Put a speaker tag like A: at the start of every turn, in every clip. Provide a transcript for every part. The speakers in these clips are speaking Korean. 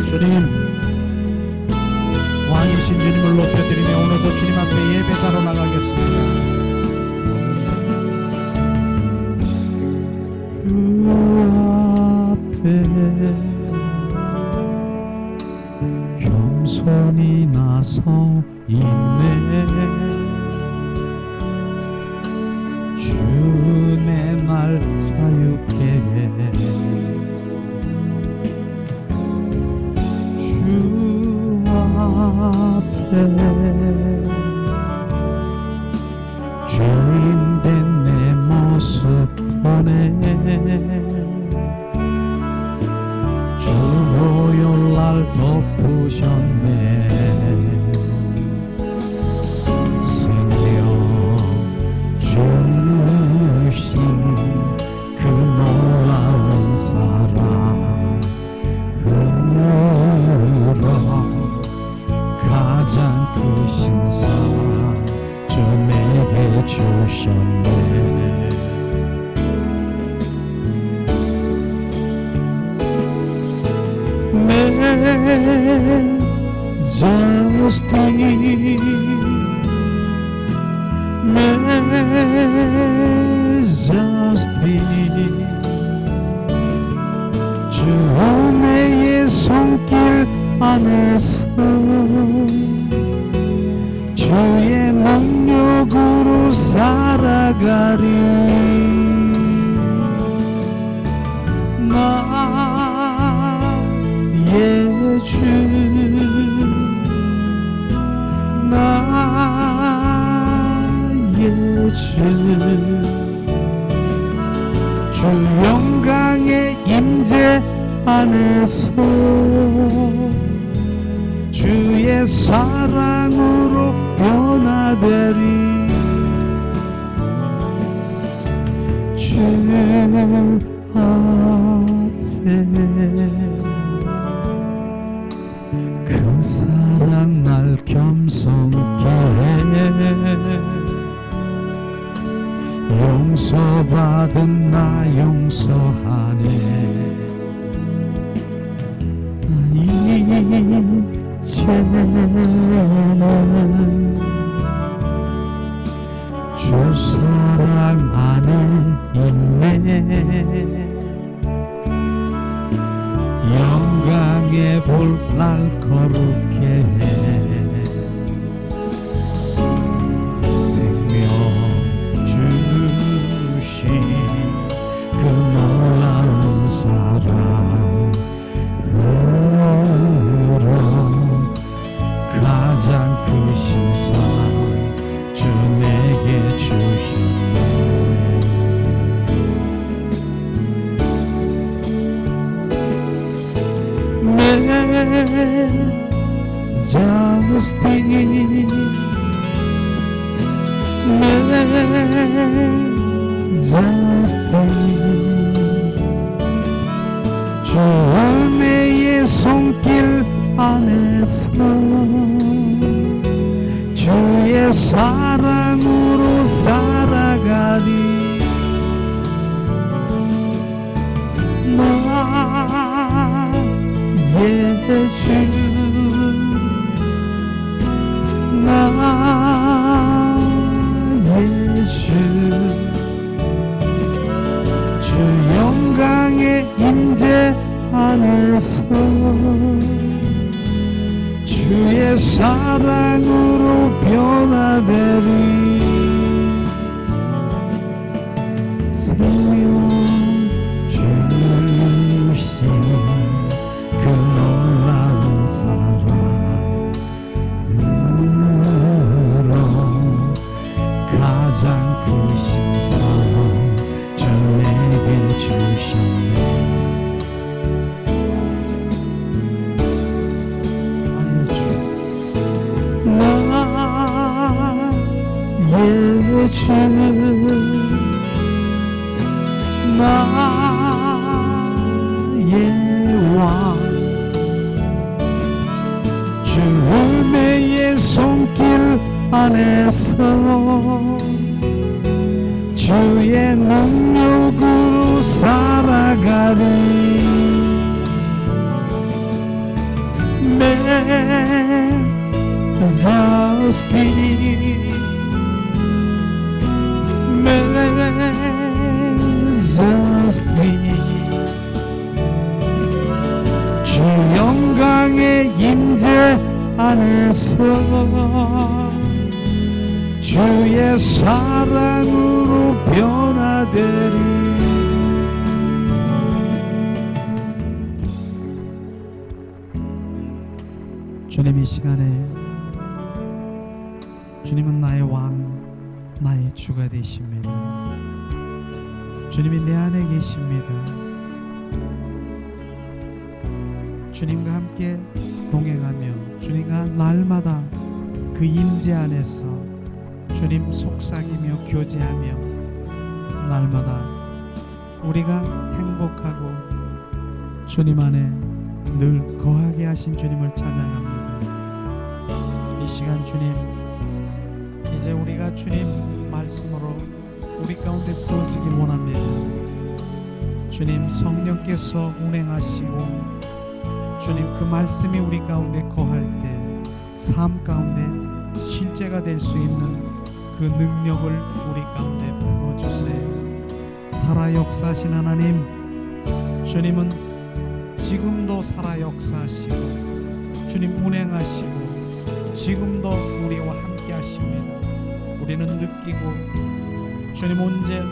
A: 주님, 왕이신 주님을 높여드리며 오늘도 주님 앞에 예배자로 나가겠습니다. 주 앞에 겸손히 나서 있네. 주 내 날 자유케 해. 주 앞에 죄인된 내 모습 보내. 주 보혈날 덮으셨네. 주신 그 놀라운 사랑으로 가장 크신 사랑 주 내게 주셨네. Majesty 주 은혜의 손길 안에서 주의 능력으로 살아가리. 나의 주 주 영광의 임재 안에서 주의 사랑으로 변화되리. 주 앞에 그 사랑 날 겸손케 해. 용서받은 나 용서하네. 이제는 주 사랑 안에 있네. 영광의 볼 날 거룩해 해. 그 놀라운 사랑으로 가장 크신 사랑 주 내게 주셨네. 주 은혜의 손길 안에서 주의 사랑으로 살아가리. 나의 주 나의 주 영광의 임재 안에서 주의 사랑으로 변화되리. 생명 주신 그 놀라운 사랑으로 가장 크신 사랑 주 내게 주셨네. 나의 주 나의 왕 주 은혜의 손길 안에서 주 주의 능력으로 살아가리. Majesty, Majesty. 주 영광의 임재 안에서 주의 사랑으로 변화되리. 주님, 이 시간에 주님은 나의 왕, 나의 주가 되십니다. 주님이 내 안에 계십니다. 주님과 함께 동행하며 주님과 날마다 그 임재 안에서 주님 속삭이며 교제하며 날마다 우리가 행복하고 주님 안에 늘 거하게 하신 주님을 찬양합니다. 이 시간 주님, 이제 우리가 주님 말씀으로 우리 가운데 부어지길 원합니다. 주님, 성령께서 운행하시고 주님 그 말씀이 우리 가운데 거할 때 삶 가운데 실제가 될 수 있는 그 능력을 우리 가운데 부어주세요. 살아 역사하신 하나님, 주님은 지금도 살아 역사하시고 주님 운행하시고 지금도 우리와 함께 하십니다. 우리는 느끼고 주님 언제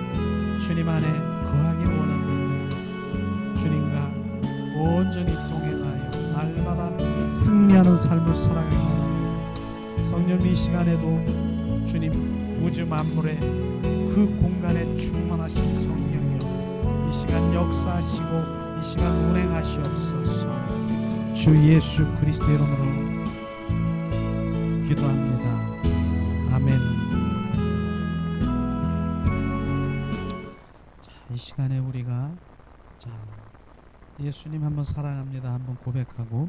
A: 주님 안에 거하길 원합니다. 주님과 온전히 동행하여 날마다 승리하는 삶을 살아가는 성령, 이 시간에도 주님 우주 만물의 그 공간에 충만하신 성령이여 이 시간 역사하시고 이 시간 운행하시옵소서. 주 예수 그리스도 이름으로 기도합니다. 아멘. 자, 이 시간에 우리가 예수님 한번 사랑합니다 한번 고백하고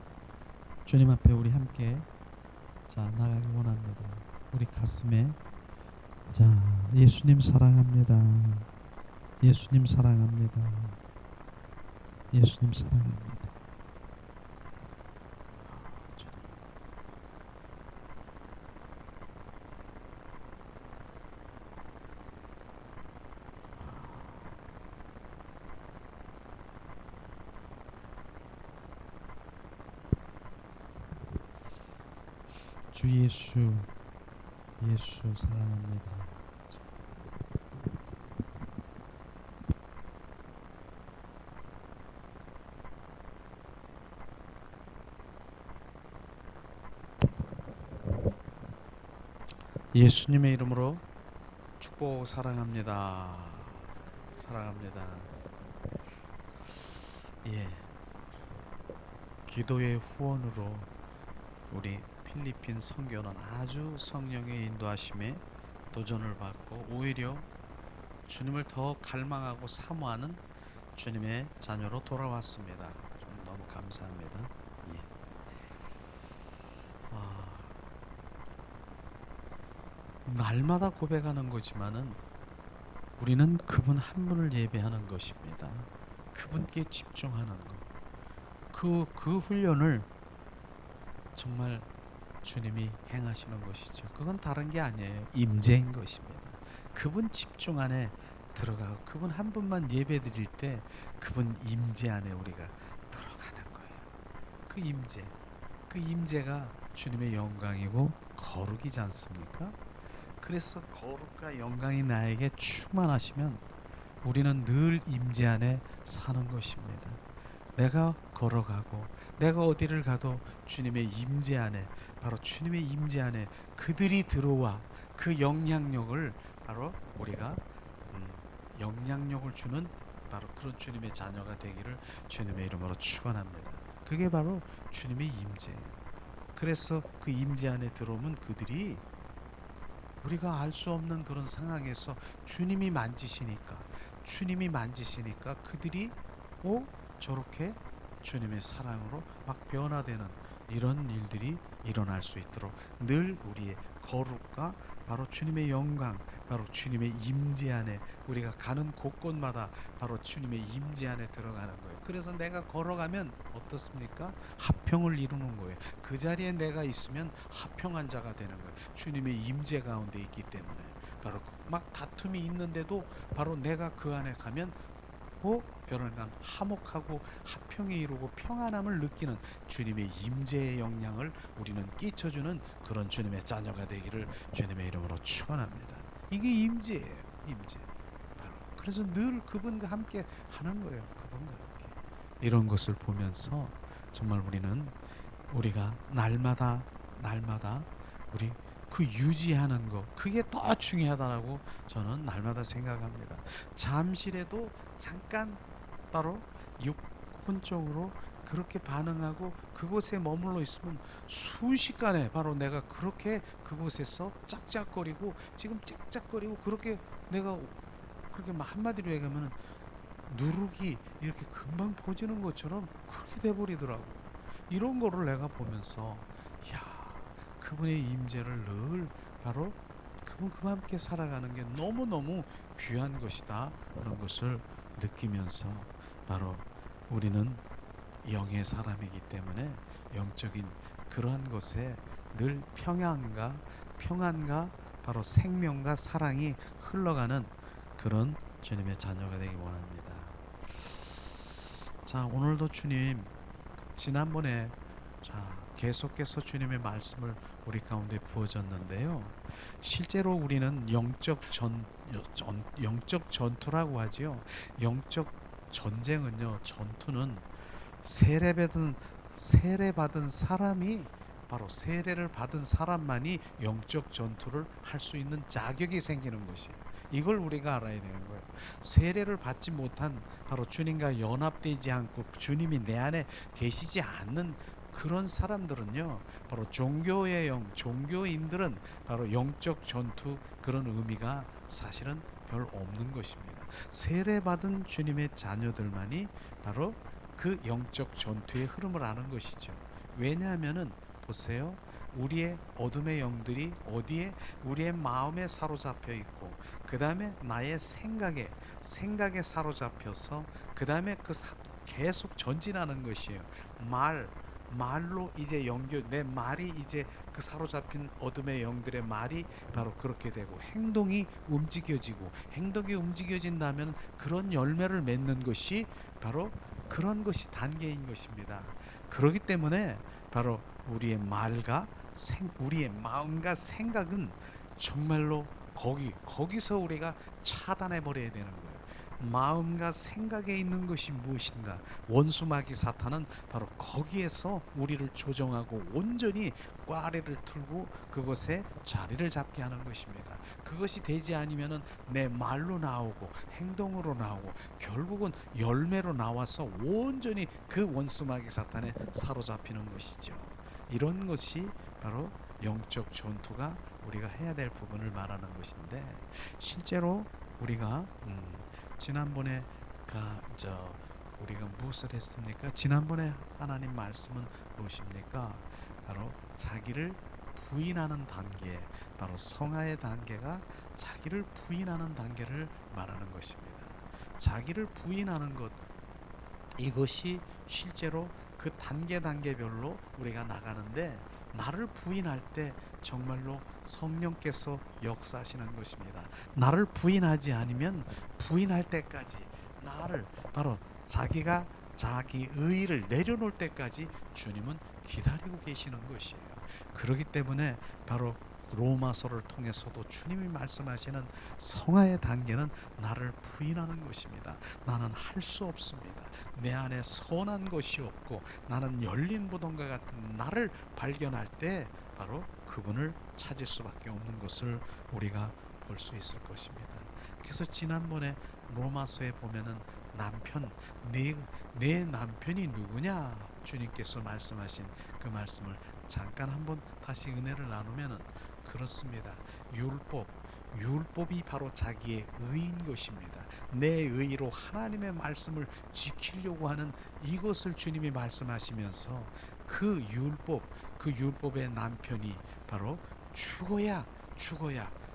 A: 주님 앞에 우리 함께 나가기 원합니다. 우리 가슴에 예수님 사랑합니다. 예수님 사랑합니다. 예수님 사랑합니다. 주 예수, 예수 사랑합니다. 예수님의 이름으로 축복 사랑합니다. 사랑합니다. 예, 기도의 후원으로 우리 필리핀 선교는 아주 성령의 인도하심에 도전을 받고 오히려 주님을 더 갈망하고 사모하는 주님의 자녀로 돌아왔습니다. 좀 너무 감사합니다. 예. 날마다 고백하는 거지만은 우리는 그분 한 분을 예배하는 것입니다. 그분께 집중하는 것. 그 훈련을 정말 주님이 행하시는 것이죠. 그건 다른 게 아니에요. 임재인 것입니다. 그분 집중 안에 들어가고 그분 한 분만 예배 드릴 때 그분 임재 안에 우리가 들어가는 거예요. 그 임재, 그 임재가 주님의 영광이고 거룩이지 않습니까? 그래서 거룩과 영광이 나에게 충만하시면 우리는 늘 임재 안에 사는 것입니다. 내가 걸어가고 내가 어디를 가도 주님의 임재 안에, 바로 주님의 임재 안에 그들이 들어와 그 영향력을 바로 우리가 영향력을 주는 바로 그런 주님의 자녀가 되기를 주님의 이름으로 축원합니다. 그게 바로 주님의 임재예요. 그래서 그 임재 안에 들어오면 그들이 우리가 알 수 없는 그런 상황에서 주님이 만지시니까 그들이 저렇게 주님의 사랑으로 막 변화되는 이런 일들이 일어날 수 있도록 늘 우리의 거룩과 바로 주님의 영광, 바로 주님의 임재 안에 우리가 가는 곳곳마다 바로 주님의 임재 안에 들어가는 거예요. 그래서 내가 걸어가면 어떻습니까? 화평을 이루는 거예요. 그 자리에 내가 있으면 화평한 자가 되는 거예요. 주님의 임재 가운데 있기 때문에 바로 막 다툼이 있는데도 바로 내가 그 안에 가면 벼랑간 화목하고 화평이 이루고 평안함을 느끼는 주님의 임재의 영향을 우리는 끼쳐주는 그런 주님의 자녀가 되기를 주님의 이름으로 축원합니다. 이게 임재예요. 임재. 바로 그래서 늘 그분과 함께 하는 거예요. 그분과 함께. 이런 것을 보면서 정말 우리가 날마다 우리 그 유지하는 거 그게 더 중요하다라고 저는 날마다 생각합니다. 잠시라도 잠깐 바로 육혼적으로 그렇게 반응하고 그곳에 머물러 있으면 순식간에 바로 내가 그렇게 그곳에서 짝짝거리고 지금 짝짝거리고 그렇게 내가 그렇게 한마디로 얘기하면 누룩이 이렇게 금방 퍼지는 것처럼 그렇게 돼버리더라고. 이런 거를 내가 보면서 야 그분의 임재를 늘 바로 그분과 함께 살아가는 게 너무너무 귀한 것이다 그런 것을 느끼면서 바로 우리는 영의 사람이기 때문에 영적인 그러한 것에 늘 평안과 바로 생명과 사랑이 흘러가는 그런 주님의 자녀가 되기 원합니다. 자, 오늘도 주님 지난번에 계속해서 주님의 말씀을 우리 가운데 부어졌는데요. 실제로 우리는 영적 전투라고 하지요. 영적 전쟁은요, 전투는 세례받은 사람이 바로 세례를 받은 사람만이 영적 전투를 할 수 있는 자격이 생기는 것이에요. 이걸 우리가 알아야 되는 거예요. 세례를 받지 못한 바로 주님과 연합되지 않고 주님이 내 안에 계시지 않는 그런 사람들은요, 바로 종교인들은 바로 영적 전투 그런 의미가 사실은 별 없는 것입니다. 세례받은 주님의 자녀들만이 바로 그 영적 전투의 흐름을 아는 것이죠. 왜냐하면은 보세요. 우리의 어둠의 영들이 어디에 우리의 마음에 사로잡혀 있고 그 다음에 나의 생각에 사로잡혀서 그 다음에 계속 전진하는 것이에요. 말로 이제 내 말이 이제 그 사로잡힌 어둠의 영들의 말이 바로 그렇게 되고 행동이 움직여진다면 그런 열매를 맺는 것이 바로 그런 것이 단계인 것입니다. 그렇기 때문에 바로 우리의 마음과 생각은 정말로 거기서 우리가 차단해 버려야 되는 거예요. 마음과 생각에 있는 것이 무엇인가? 원수마귀 사탄은 바로 거기에서 우리를 조정하고 온전히 꽈리를 틀고 그것에 자리를 잡게 하는 것입니다. 그것이 되지 않으면은 내 말로 나오고 행동으로 나오고 결국은 열매로 나와서 온전히 그 원수마귀 사탄에 사로잡히는 것이죠. 이런 것이 바로 영적 전투가 우리가 해야 될 부분을 말하는 것인데 실제로 우리가 지난번에 우리가 무엇을 했습니까? 지난번에 하나님 말씀은 무엇입니까? 바로 자기를 부인하는 단계, 바로 성화의 단계가 자기를 부인하는 단계를 말하는 것입니다. 자기를 부인하는 것, 이것이 실제로 그 단계별로 우리가 나가는데 나를 부인할 때 정말로 성령께서 역사하시는 것입니다. 나를 부인하지 않으면 부인할 때까지 나를 바로 자기가 자기 의의를 내려놓을 때까지 주님은 기다리고 계시는 것이에요. 그렇기 때문에 바로 로마서를 통해서도 주님이 말씀하시는 성화의 단계는 나를 부인하는 것입니다. 나는 할 수 없습니다. 내 안에 선한 것이 없고 나는 열린 무덤과 같은 나를 발견할 때 바로 그분을 찾을 수밖에 없는 것을 우리가 볼 수 있을 것입니다. 그래서 지난번에 로마서에 보면은 내 남편이 누구냐 주님께서 말씀하신 그 말씀을 잠깐 한번 다시 은혜를 나누면은 그렇습니다. 율법이 바로 자기의 의인 것입니다. 내 의로 하나님의 말씀을 지키려고 하는 이것을 주님이 말씀하시면서 그 율법의 남편이 바로 죽어야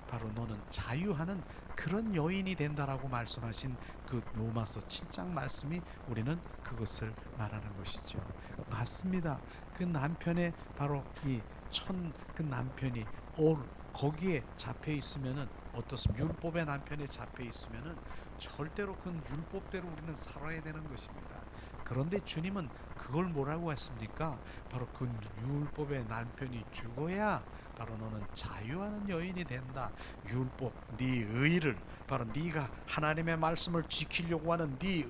A: 바로 너는 자유하는 그런 여인이 된다라고 말씀하신 그 로마서 7장 말씀이 우리는 그것을 말하는 것이죠. 맞습니다. 그 남편의 바로 그 남편이 거기에 잡혀 있으면은 어떻습니까? 율법의 남편에 잡혀 있으면은 절대로 그 율법대로 우리는 살아야 되는 것입니다. 그런데 주님은 그걸 뭐라고 했습니까? 바로 그 율법의 남편이 죽어야 바로 너는 자유하는 여인이 된다. 율법, 네 의를 바로 네가 하나님의 말씀을 지키려고 하는 네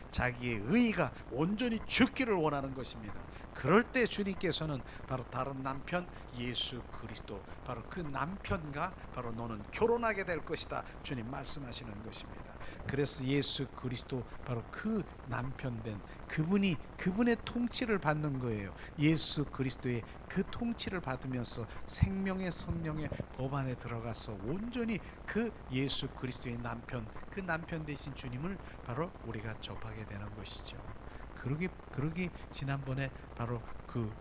A: 자기의 의가 온전히 죽기를 원하는 것입니다. 그럴 때 주님께서는 바로 다른 남편 예수 그리스도 바로 그 남편과 바로 너는 결혼하게 될 것이다. 주님 말씀하시는 것입니다. 그래서 예수 그리스도 바로 그 남편 된 그분의 통치를 받는 거예요. 예수 그리스도의 그 통치를 받으면서 생명의 성령의 법 안에 들어가서 온전히 그 예수 그리스도의 그 남편 되신 주님을 바로 우리가 접하게 되는 것이죠. 그러기 지난번에 바로 그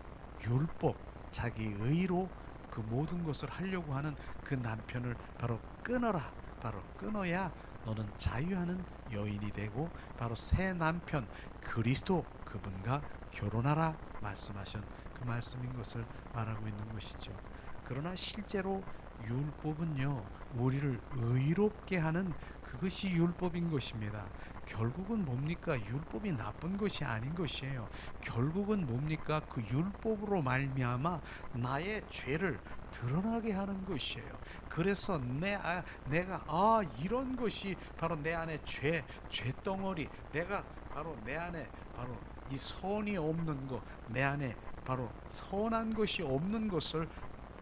A: 율법 자기 의로 그 모든 것을 하려고 하는 그 남편을 바로 끊어라. 바로 끊어야 너는 자유하는 여인이 되고 바로 새 남편 그리스도 그분과 결혼하라 말씀하신 그 말씀인 것을 말하고 있는 것이죠. 그러나 실제로 율법은요 우리를 의롭게 하는 그것이 율법인 것입니다. 결국은 뭡니까? 율법이 나쁜 것이 아닌 것이에요. 결국은 뭡니까? 그 율법으로 말미암아 나의 죄를 드러나게 하는 것이에요. 그래서 내가 이런 것이 바로 내 안에 죄덩어리, 내가 바로 내 안에 바로 이 선이 없는 것, 내 안에 바로 선한 것이 없는 것을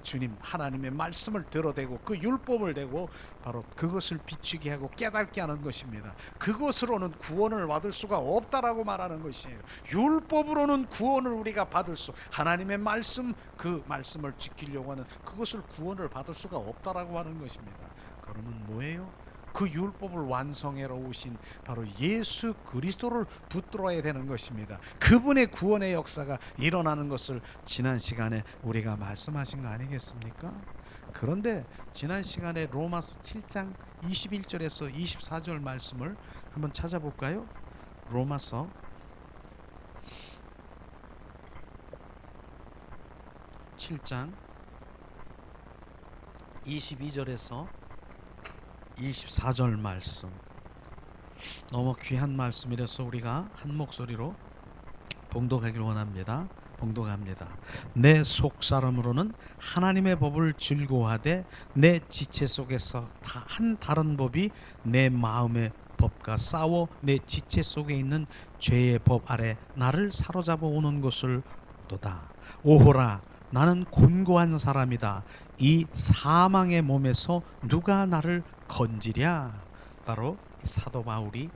A: 주님 하나님의 말씀을 들어대고 그 율법을 대고 바로 그것을 비추게 하고 깨닫게 하는 것입니다. 그것으로는 구원을 받을 수가 없다라고 말하는 것이에요. 율법으로는 구원을 우리가 받을 수 하나님의 말씀 그 말씀을 지키려고 하는 그것을 구원을 받을 수가 없다라고 하는 것입니다. 그러면 뭐예요? 그 율법을 완성해러 오신 바로 예수 그리스도를 붙들어야 되는 것입니다. 그분의 구원의 역사가 일어나는 것을 지난 시간에 우리가 말씀하신 거 아니겠습니까? 그런데 지난 시간에 로마서 7장 21절에서 24절 말씀을 한번 찾아볼까요? 로마서 7장 22절에서 24절 말씀 너무 귀한 말씀이라서 우리가 한 목소리로 봉독하기를 원합니다. 봉독합니다. 내 속사람으로는 하나님의 법을 즐거워하되 내 지체 속에서 한 다른 법이 내 마음의 법과 싸워 내 지체 속에 있는 죄의 법 아래 나를 사로잡아 오는 것을 도다. 오호라 나는 곤고한 사람이다. 이 사망의 몸에서 누가 나를 건지랴. 바로 사도 바울이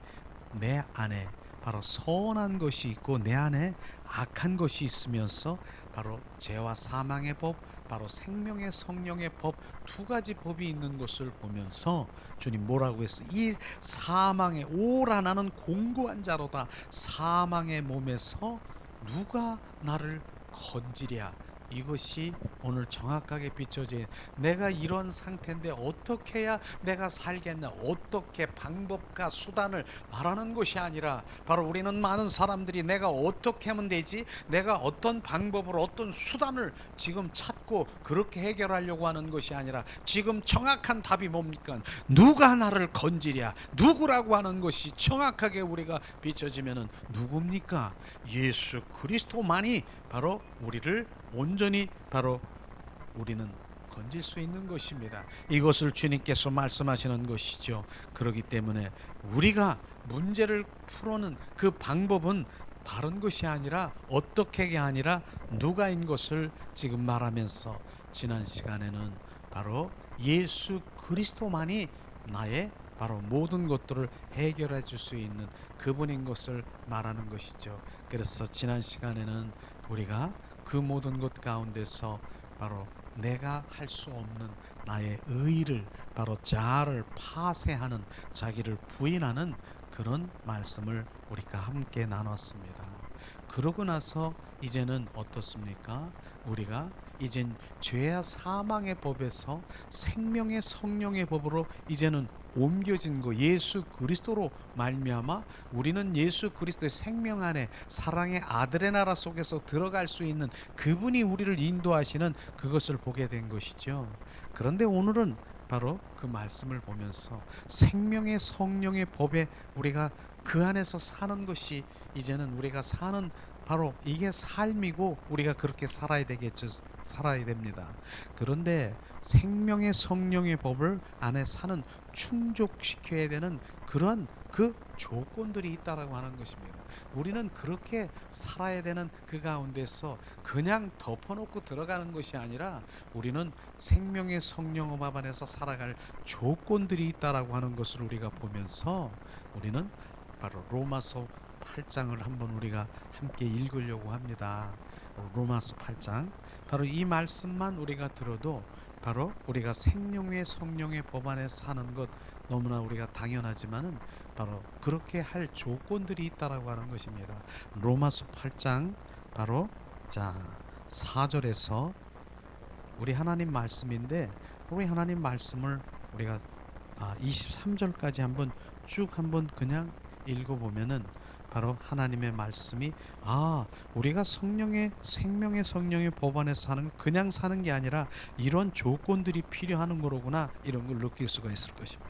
A: 내 안에 바로 선한 것이 있고 내 안에 악한 것이 있으면서 바로 죄와 사망의 법 바로 생명의 성령의 법 두 가지 법이 있는 것을 보면서 주님 뭐라고 했어? 이 사망의 오라 나는 공고한 자로다. 사망의 몸에서 누가 나를 건지랴. 이것이 오늘 정확하게 비춰진 내가 이런 상태인데 어떻게 해야 내가 살겠냐 어떻게 방법과 수단을 말하는 것이 아니라 바로 우리는 많은 사람들이 내가 어떻게 하면 되지 내가 어떤 방법으로 어떤 수단을 지금 찾고 그렇게 해결하려고 하는 것이 아니라 지금 정확한 답이 뭡니까? 누가 나를 건지랴 누구라고 하는 것이 정확하게 우리가 비춰지면은 누굽니까? 예수 그리스도만이 바로 우리를 온전히 바로 우리는 건질 수 있는 것입니다. 이것을 주님께서 말씀하시는 것이죠. 그렇기 때문에 우리가 문제를 풀어는 그 방법은 다른 것이 아니라 어떻게가 아니라 누가인 것을 지금 말하면서 지난 시간에는 바로 예수 그리스도만이 나의 바로 모든 것들을 해결해 줄 수 있는 그분인 것을 말하는 것이죠. 그래서 지난 시간에는 우리가 그 모든 것 가운데서 바로 내가 할 수 없는 나의 의를, 바로 자아를 파쇄하는, 자기를 부인하는 그런 말씀을 우리가 함께 나눴습니다. 그러고 나서 이제는 어떻습니까? 우리가 이젠 죄와 사망의 법에서 생명의 성령의 법으로 이제는 옮겨진 거, 예수 그리스도로 말미암아 우리는 예수 그리스도의 생명 안에 사랑의 아들의 나라 속에서 들어갈 수 있는 그분이 우리를 인도하시는 그것을 보게 된 것이죠. 그런데 오늘은 바로 그 말씀을 보면서 생명의 성령의 법에 우리가 그 안에서 사는 것이 이제는 우리가 사는 바로 이게 삶이고 우리가 그렇게 살아야 되겠죠. 살아야 됩니다. 그런데 생명의 성령의 법을 안에 사는, 충족시켜야 되는 그런 그 조건들이 있다라고 하는 것입니다. 우리는 그렇게 살아야 되는 그 가운데서 그냥 덮어놓고 들어가는 것이 아니라 우리는 생명의 성령 법 안에서 살아갈 조건들이 있다라고 하는 것을 우리가 보면서 우리는 바로 로마서 8장을 한번 우리가 함께 읽으려고 합니다. 로마서 8장, 바로 이 말씀만 우리가 들어도 바로 우리가 생명의 성령의 법 안에 사는 것 너무나 우리가 당연하지만은 바로 그렇게 할 조건들이 있다라고 하는 것입니다. 로마서 8장 바로 자 4절에서 우리 하나님 말씀인데, 우리 하나님 말씀을 우리가 23절까지 한번 쭉 한번 그냥 읽어보면은 바로 하나님의 말씀이 우리가 생명의 성령의 법 안에 사는, 그냥 사는 게 아니라 이런 조건들이 필요한 거로구나, 이런 걸 느낄 수가 있을 것입니다.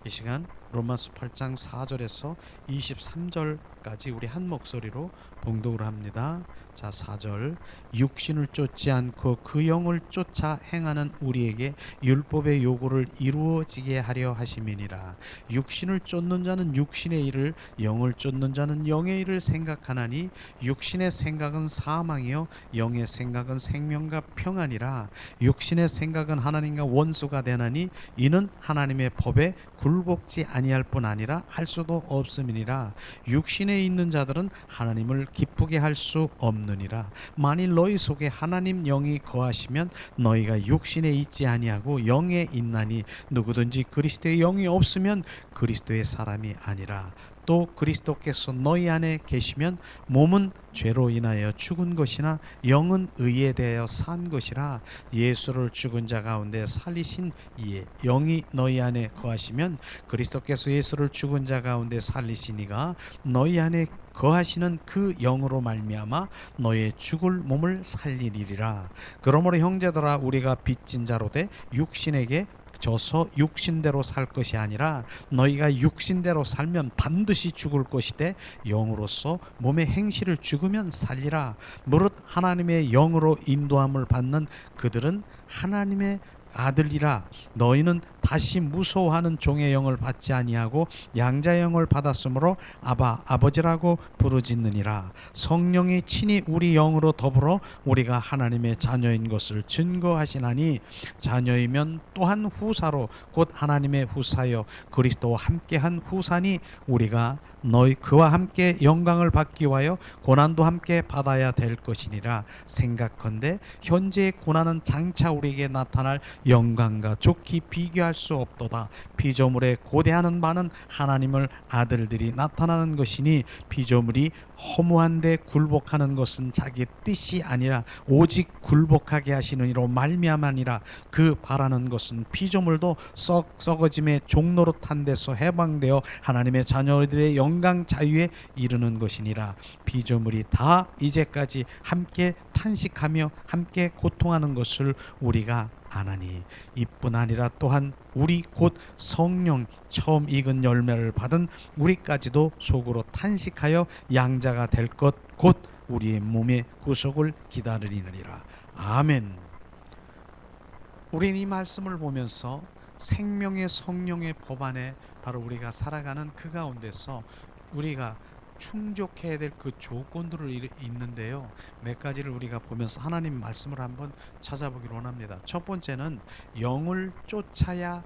A: 이 시간 로마서 8장 4절에서 23절까지 우리 한 목소리로 봉독을 합니다. 자, 4절. 육신을 쫓지 않고 그 영을 쫓아 행하는 우리에게 율법의 요구를 이루어지게 하려 하심이니라. 육신을 쫓는 자는 육신의 일을, 영을 쫓는 자는 영의 일을 생각하나니 육신의 생각은 사망이요 영의 생각은 생명과 평안이라. 육신의 생각은 하나님과 원수가 되나니 이는 하나님의 법에 굴복지 아니할 뿐 아니라 할 수도 없음이니라. 육신에 있는 자들은 하나님을 기쁘게 할 수 없느니라. 만일 너희 속에 하나님 영이 거하시면 너희가 육신에 있지 아니하고 영에 있나니 누구든지 그리스도의 영이 없으면 그리스도의 사람이 아니라. 또 그리스도께서 너희 안에 계시면 몸은 죄로 인하여 죽은 것이나 영은 의에 대하여 산 것이라. 예수를 죽은 자 가운데 살리신 이에 영이 너희 안에 거하시면 그리스도께서 예수를 죽은 자 가운데 살리시니가 너희 안에 거하시는 그 영으로 말미암아 너의 죽을 몸을 살리리라. 그러므로 형제들아, 우리가 빚진 자로 돼 육신에게 져서 육신대로 살 것이 아니라 너희가 육신대로 살면 반드시 죽을 것이되 영으로서 몸의 행실을 죽으면 살리라. 무릇 하나님의 영으로 인도함을 받는 그들은 하나님의 아들이라. 너희는 다시 무서워하는 종의 영을 받지 아니하고 양자의 영을 받았으므로 아바 아버지라고 부르짖느니라. 성령이 친히 우리 영으로 더불어 우리가 하나님의 자녀인 것을 증거하시나니 자녀이면 또한 후사로 곧 하나님의 후사여 그리스도와 함께한 후사니 우리가 너희 그와 함께 영광을 받기 위하여 고난도 함께 받아야 될 것이니라. 생각컨대 현재의 고난은 장차 우리에게 나타날 영광과 좋게 비교할 수 없도다. 피조물에 고대하는 바는 하나님을 아들들이 나타나는 것이니 피조물이 허무한데 굴복하는 것은 자기 뜻이 아니라 오직 굴복하게 하시는 이로 말미암아니라. 그 바라는 것은 피조물도 썩어짐의 종로로 탄 데서 해방되어 하나님의 자녀들의 영광 자유에 이르는 것이니라. 피조물이 다 이제까지 함께 탄식하며 함께 고통하는 것을 우리가 아나니 이뿐 아니라 또한 우리 곧 성령 처음 익은 열매를 받은 우리까지도 속으로 탄식하여 양자가 될 것 곧 우리의 몸의 구속을 기다리느니라. 아멘. 우리는 이 말씀을 보면서 생명의 성령의 법 안에 바로 우리가 살아가는 그 가운데서 우리가 충족해야 될 그 조건들을 있는데요. 몇 가지를 우리가 보면서 하나님 말씀을 한번 찾아보기를 원합니다. 첫 번째는 영을 쫓아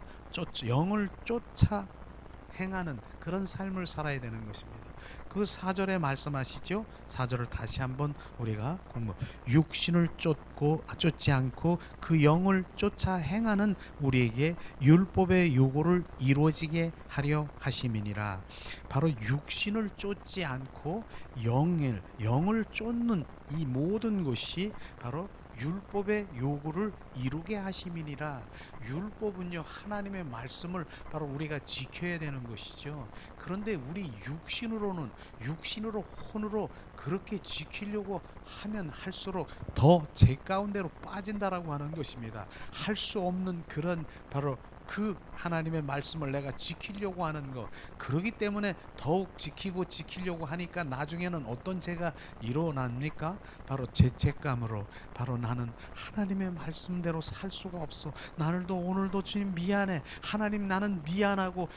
A: 행하는 그런 삶을 살아야 되는 것입니다. 그 4절에 말씀하시죠. 4절을 다시 한번 우리가 공부. 육신을 쫓지 않고 그 영을 쫓아 행하는 우리에게 율법의 요구를 이루어지게 하려 하심이니라. 바로 육신을 쫓지 않고 영을 쫓는 이 모든 것이 바로 율법의 요구를 이루게 하심이니라. 율법은요, 하나님의 말씀을 바로 우리가 지켜야 되는 것이죠. 그런데 우리 육신으로 혼으로 그렇게 지키려고 하면 할수록 더 제 가운데로 빠진다라고 하는 것입니다. 할 수 없는 그런 바로 그 하나님의 말씀을 내가 지키려고 하는 것, 그러기 때문에 더욱 지키려고 하니까 나중에는 어떤 죄가 일어납니까? 바로 죄책감으로, 바로 나는 하나님의 말씀대로 살 수가 없어, 오늘도 주님 미안해, 하나님 나는 미안하고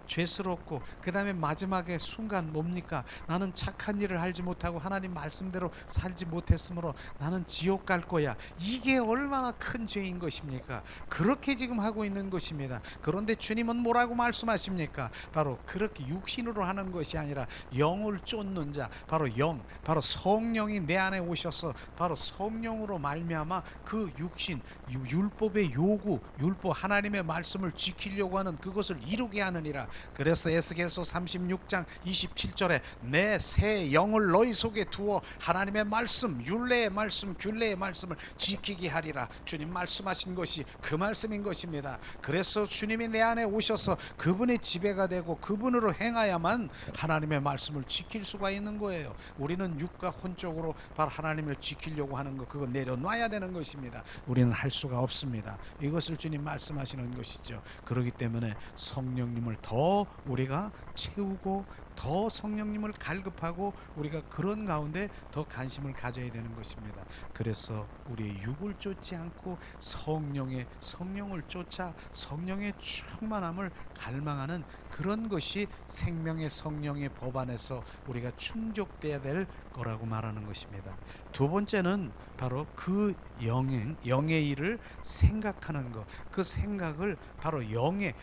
A: 죄스럽고, 그 다음에 마지막에 순간 뭡니까? 나는 착한 일을 하지 못하고 하나님 말씀대로 살지 못했으므로 나는 지옥 갈 거야. 이게 얼마나 큰 죄인 것입니까? 그렇게 지금 하고 있는 것입니다. 그런데 주님은 뭐라고 말씀하십니까? 바로 그렇게 육신으로 하는 것이 아니라 영을 쫓는 자, 바로 바로 성령이 내 안에 오셔서 바로 성령으로 말미암아 그 육신, 율법의 요구, 하나님의 말씀을 지키려고 하는 그것을 이루게 하느니라. 그래서 에스겔서 36장 27절에 내 새 영을 너희 속에 두어 하나님의 말씀, 율례의 말씀, 균례의 말씀을 지키게 하리라. 주님 말씀하신 것이 그 말씀인 것입니다. 그래서 주님이 내 안에 오셔서 그분의 지배가 되고 그분으로 행하야만 하나님의 말씀을 지킬 수가 있는 거예요. 우리는 육과 혼적으로 바로 하나님을 지키려고 하는 것, 그거 내려놔야 되는 것입니다. 우리는 할 수가 없습니다. 이것을 주님 말씀하시는 것이죠. 그렇기 때문에 성령님을 더 우리가 채우고 더 성령님을 갈급하고 우리가 그런 가운데 더 관심을 가져야 되는 것입니다. 그래서 우리의 육을 쫓지 않고 성령을 쫓아 성령의 충만함을 갈망하는 그런 것이 생명의 성령의 법 안에서 우리가 충족돼야 될 거라고 말하는 것입니다. 두 번째는 바로 그 영의 일을 생각하는 것, 그 생각을 바로 영의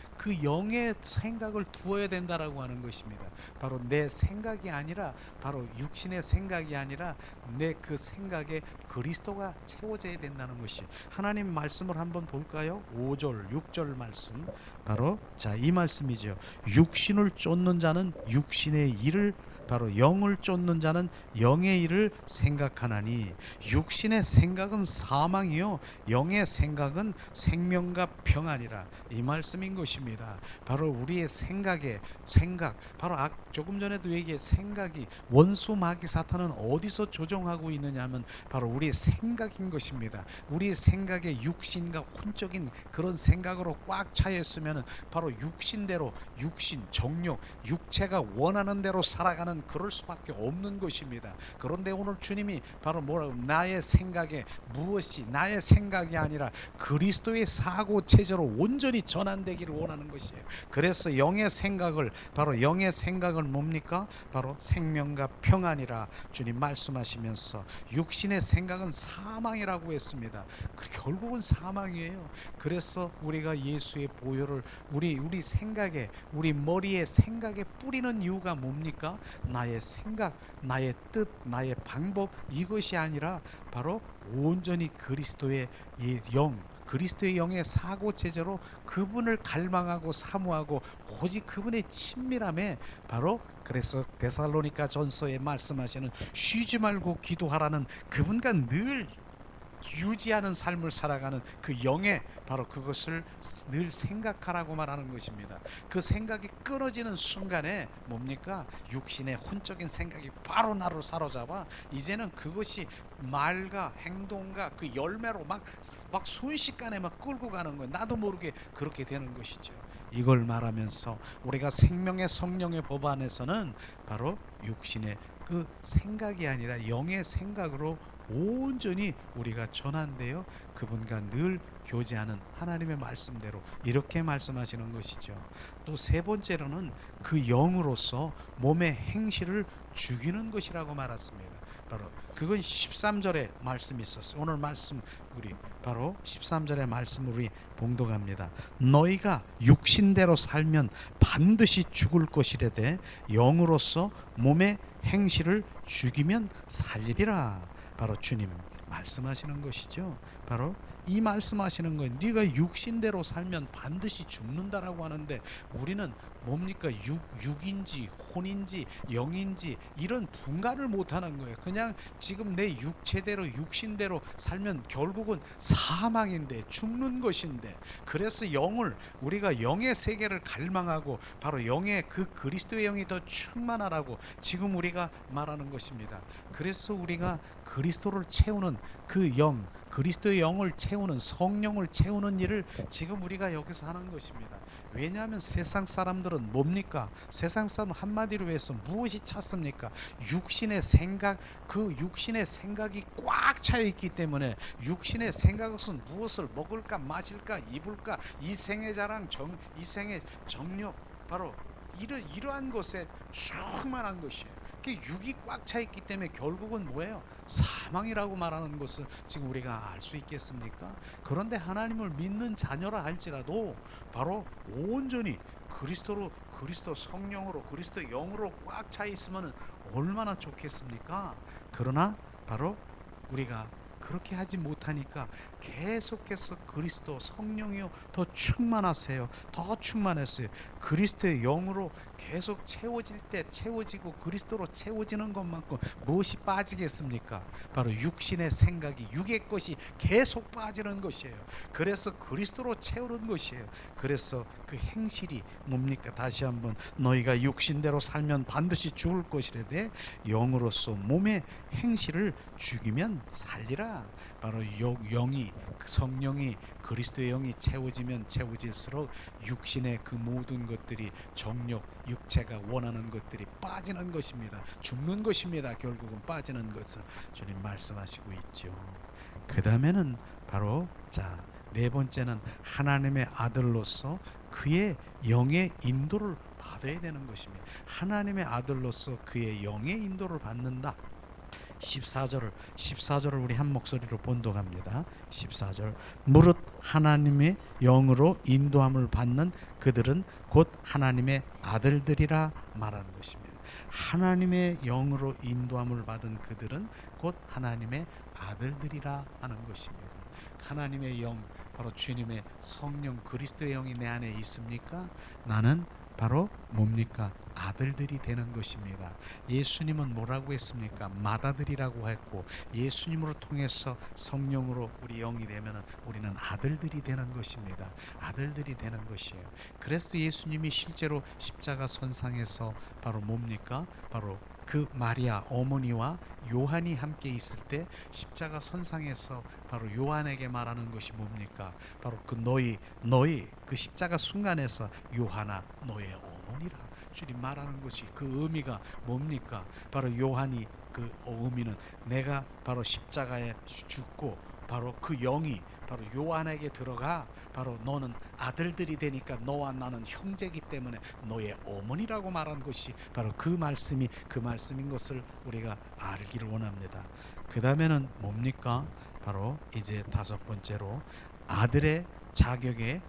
A: 생각을 두어야 된다라고 하는 것입니다. 바로 내 생각이 아니라, 바로 육신의 생각이 아니라 내 그 생각에 그리스도가 채워져야 된다는 것이, 하나님 말씀을 한번 볼까요? 5절 6절 말씀, 바로 이 말씀이죠. 육신을 쫓는 자는 육신의 일을, 바로 영을 쫓는 자는 영의 일을 생각하나니, 육신의 생각은 사망이요 영의 생각은 생명과 평안이라. 이 말씀인 것입니다. 바로 우리의 생각, 바로 조금 전에도 생각이, 원수 마귀 사탄은 어디서 조종하고 있느냐면 바로 우리의 생각인 것입니다. 우리의 생각에 육신과 혼적인 그런 생각으로 꽉 차여 있으면 바로 정욕, 육체가 원하는 대로 살아가는 그럴 수밖에 없는 것입니다. 그런데 오늘 주님이 바로 나의 생각에 무엇이 나의 생각이 아니라 그리스도의 사고 체제로 온전히 전환되기를 원하는 것이에요. 그래서 영의 생각을 뭡니까? 바로 생명과 평안이라 주님 말씀하시면서, 육신의 생각은 사망이라고 했습니다. 결국은 사망이에요. 그래서 우리가 예수의 보혈을 우리 생각에, 우리 머리에 생각에 뿌리는 이유가 뭡니까? 나의 생각, 나의 뜻, 나의 방법, 이것이 아니라 바로 온전히 그리스도의 영의 사고 체제로 그분을 갈망하고 사모하고 오직 그분의 친밀함에, 바로 그래서 데살로니가 전서에 말씀하시는 쉬지 말고 기도하라는 그분과 늘 유지하는 삶을 살아가는 그 영의, 바로 그것을 늘 생각하라고 말하는 것입니다. 그 생각이 끊어지는 순간에 뭡니까? 육신의 혼적인 생각이 바로 나를 사로잡아 이제는 그것이 말과 행동과 그 열매로 막 순식간에 막 끌고 가는 거예요. 나도 모르게 그렇게 되는 것이죠. 이걸 말하면서 우리가 생명의 성령의 법 안에서는 바로 육신의 그 생각이 아니라 영의 생각으로 온전히 우리가 전환되어 그분과 늘 교제하는 하나님의 말씀대로 이렇게 말씀하시는 것이죠. 또 세 번째로는 그 영으로서 몸의 행실을 죽이는 것이라고 말했습니다. 바로 그건 13절에 말씀이 있었어요. 오늘 말씀 우리 바로 13절의 말씀 우리 봉독합니다. 너희가 육신대로 살면 반드시 죽을 것이라되 영으로서 몸의 행실을 죽이면 살리리라. 바로 주님 말씀하시는 것이죠. 바로 이 말씀하시는 거예요. 네가 육신대로 살면 반드시 죽는다라고 하는데 우리는 뭡니까? 육인지 혼인지 영인지 이런 분간을 못하는 거예요. 그냥 지금 내 육체대로 육신대로 살면 결국은 사망인데 죽는 것인데, 그래서 영을 우리가 영의 세계를 갈망하고 바로 영의 그 그리스도의 영이 더 충만하라고 지금 우리가 말하는 것입니다. 그래서 우리가 그리스도를 채우는 그 영, 그리스도의 영을 채우는 성령을 채우는 일을 지금 우리가 여기서 하는 것입니다. 왜냐하면 세상 사람들은 뭡니까? 세상 사람 한마디로 해서 무엇이 찾습니까? 육신의 생각, 그 육신의 생각이 꽉 차 있기 때문에 육신의 생각은 무엇을 먹을까 마실까 입을까 이생의 자랑 이생의 정욕 바로 이러한 것에 충만한 것이에요. 육이 꽉 차 있기 때문에 결국은 뭐예요? 사망이라고 말하는 것을 지금 우리가 알 수 있겠습니까? 그런데 하나님을 믿는 자녀라 할지라도 바로 온전히 그리스도 성령으로 그리스도 영으로 꽉 차 있으면 얼마나 좋겠습니까? 그러나 바로 우리가 그렇게 하지 못하니까 계속해서 그리스도 성령이요 더 충만하세요. 더 충만했어요. 그리스도의 영으로 계속 채워질 때 채워지고 그리스도로 채워지는 것만큼 무엇이 빠지겠습니까? 바로 육신의 생각이 육의 것이 계속 빠지는 것이에요. 그래서 그리스도로 채우는 것이에요. 그래서 그 행실이 뭡니까? 다시 한번 너희가 육신대로 살면 반드시 죽을 것이라되 영으로서 몸의 행실을 죽이면 살리라. 바로 영이 성령이 그리스도의 영이 채워지면 채워질수록 육신의 그 모든 것들이 정욕 육체가 원하는 것들이 빠지는 것입니다. 죽는 것입니다. 결국은 빠지는 것은 주님 말씀하시고 있죠. 그 다음에는 바로 네 번째는 하나님의 아들로서 그의 영의 인도를 받아야 되는 것입니다. 하나님의 아들로서 그의 영의 인도를 받는다. 14절을 우리 한 목소리로 본독합니다. 14절 무릇 하나님의 영으로 인도함을 받는 그들은 곧 하나님의 아들들이라 말하는 것입니다. 하나님의 영으로 인도함을 받은 그들은 곧 하나님의 아들들이라 하는 것입니다. 하나님의 영 바로 주님의 성령 그리스도의 영이 내 안에 있습니까? 나는 바로 뭡니까? 아들들이 되는 것입니다. 예수님은 뭐라고 했습니까? 맏아들이라고 했고 예수님으로 통해서 성령으로 우리 영이 되면 우리는 아들들이 되는 것입니다. 아들들이 되는 것이에요. 그래서 예수님이 실제로 십자가 선상에서 바로 뭡니까? 바로 그 마리아 어머니와 요한이 함께 있을 때 십자가 선상에서 바로 요한에게 말하는 것이 뭡니까? 바로 그 너희 그 십자가 순간에서 요한아 너의 어머니라 주님 말하는 것이 그 의미가 뭡니까? 바로 요한이 그 의미는 내가 바로 십자가에 죽고 바로 그 영이 바로 요한에게 들어가 바로 너는 아들들이 되니까 너와 나는 형제이기 때문에 너의 어머니라고 말한 것이 바로 그 말씀인 것을 우리가 알기를 원합니다. 그 다음에는 뭡니까? 바로 이제 다섯 번째로 아들의 자격의